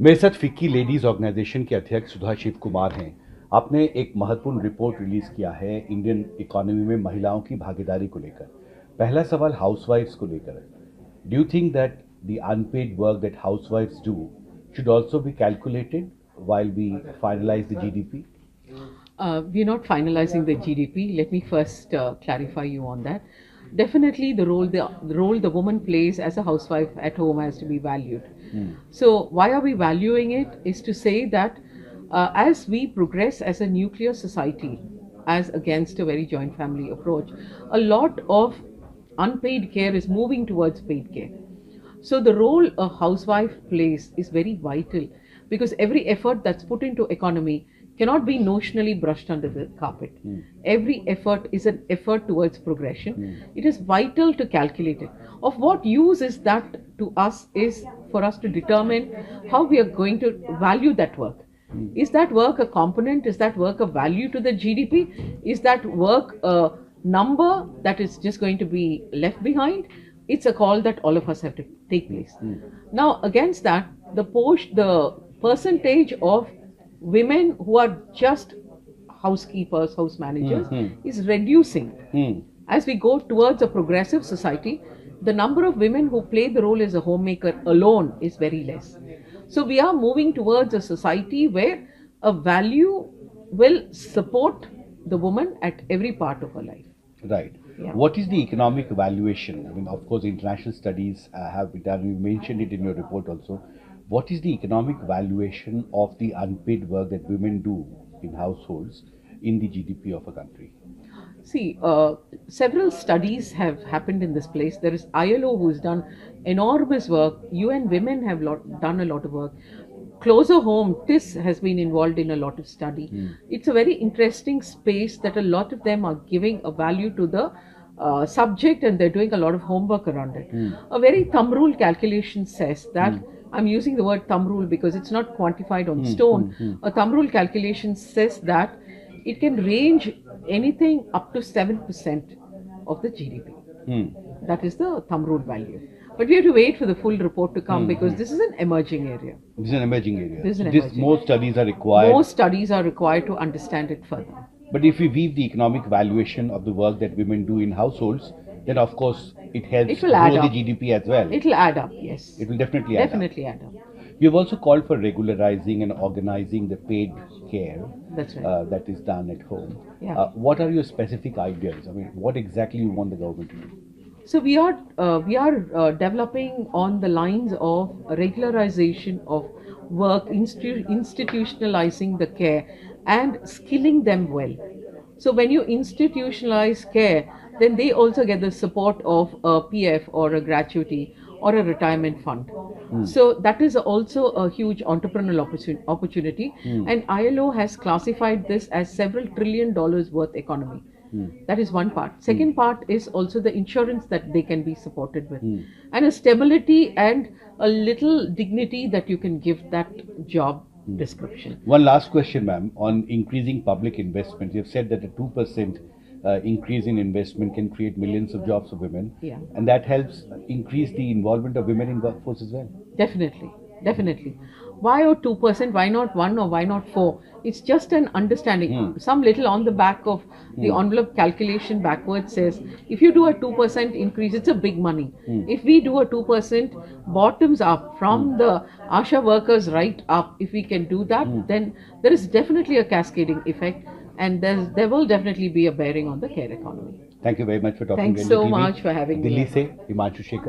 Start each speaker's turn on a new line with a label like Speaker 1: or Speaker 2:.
Speaker 1: मेरे साथ FICCI ladies organisation के अध्यक्ष सुधा शिवकुमार हैं। आपने एक महत्वपूर्ण रिपोर्ट रिलीज किया है इंडियन इकोनॉमी में महिलाओं की भागीदारी को लेकर। पहला सवाल हाउसवाइफ्स को लेकर है। Do you think that the unpaid work that हाउसवाइफ्स do should also be calculated while we finalize the GDP?
Speaker 2: We're not finalizing the GDP. Let me first clarify you on that. Definitely, the role the woman plays as a housewife at home has to be valued. So, why are we valuing it? Is to say that as we progress as a nuclear society, as against a very joint family approach, a lot of unpaid care is moving towards paid care. So the role a housewife plays is very vital, because every effort that's put into economy cannot be notionally brushed under the carpet. Every effort is an effort towards progression. It is vital to calculate it. Of what use is that to us is for us to determine how we are going to value that work. Is that work a component? Is that work a value to the GDP? Is that work a number that is just going to be left behind? It's a call that all of us have to take place. Now, against that, the percentage of women who are just housekeepers, house managers, is reducing. As we go towards a progressive society, the number of women who play the role as a homemaker alone is very less. So we are moving towards a society where a value will support the woman at every part of her life.
Speaker 1: Right.
Speaker 2: Yeah.
Speaker 1: What is the economic valuation? I mean, of course, international studies have been done. You mentioned it in your report also. What is the economic valuation of the unpaid work that women do in households in the GDP of a country?
Speaker 2: See, several studies have happened in this place. There is ILO who has done enormous work. UN Women have done a lot of work. Closer home, TIS has been involved in a lot of study. It's a very interesting space that a lot of them are giving a value to the subject, and they're doing a lot of homework around it. A very thumb rule calculation says that, I'm using the word thumb rule because it's not quantified on stone. A thumb rule calculation says that it can range anything up to 7% of the GDP. That is the thumb rule value. But we have to wait for the full report to come, because this is an emerging area.
Speaker 1: This is an emerging area.
Speaker 2: This is an emerging
Speaker 1: more studies are required.
Speaker 2: More studies are required to understand it further.
Speaker 1: But if we weave the economic valuation of the work that women do in households, then of course it helps grow the GDP as well.
Speaker 2: It will add up, yes.
Speaker 1: It will definitely add up. You have also called for regularizing and organizing the paid care.
Speaker 2: That's right.
Speaker 1: That is done at home.
Speaker 2: Yeah.
Speaker 1: What are your specific ideas? I mean, what exactly you want the government to do?
Speaker 2: So we are developing on the lines of regularization of work, institutionalizing the care and skilling them well. So when you institutionalize care, then they also get the support of a PF or a gratuity or a retirement fund. So that is also a huge entrepreneurial opportunity. And ILO has classified this as several $1 trillion worth economy. That is one part. Second part is also the insurance that they can be supported with, and a stability and a little dignity that you can give that job description.
Speaker 1: One last question, ma'am, on increasing public investment. You have said that a 2% increase in investment can create millions of jobs for women, and that helps increase the involvement of women in workforce as well.
Speaker 2: Definitely, definitely. Why 2%? Why not 1 or why not 4? It's just an understanding. Some little on the back of the envelope calculation backwards says, if you do a 2% increase, it's a big money. If we do a 2% bottoms up from the ASHA workers right up, if we can do that, then there is definitely a cascading effect, and there will definitely be a bearing on the care economy.
Speaker 1: Thank you very much for talking.
Speaker 2: Thanks so much for having me.
Speaker 1: Delhi se Himanshu Shekhar.